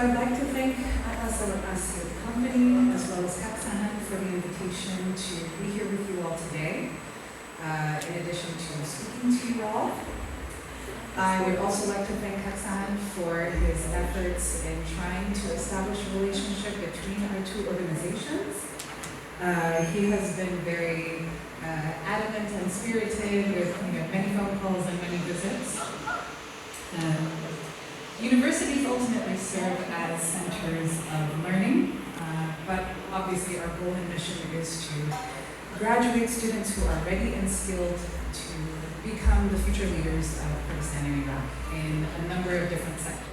I would like to thank Atlas Al-Asir Company as well as Haksahan for the invitation to be here with you all today. In addition to speaking to you all, I would also like to thank Haksahan for his efforts in trying to establish a relationship between our two organizations. He has been very adamant and spirited with many phone calls and many visits. Universities ultimately serve as centers of learning, but obviously our goal and mission is to graduate students who are ready and skilled to become the future leaders of Kurdistan and Iraq in a number of different sectors.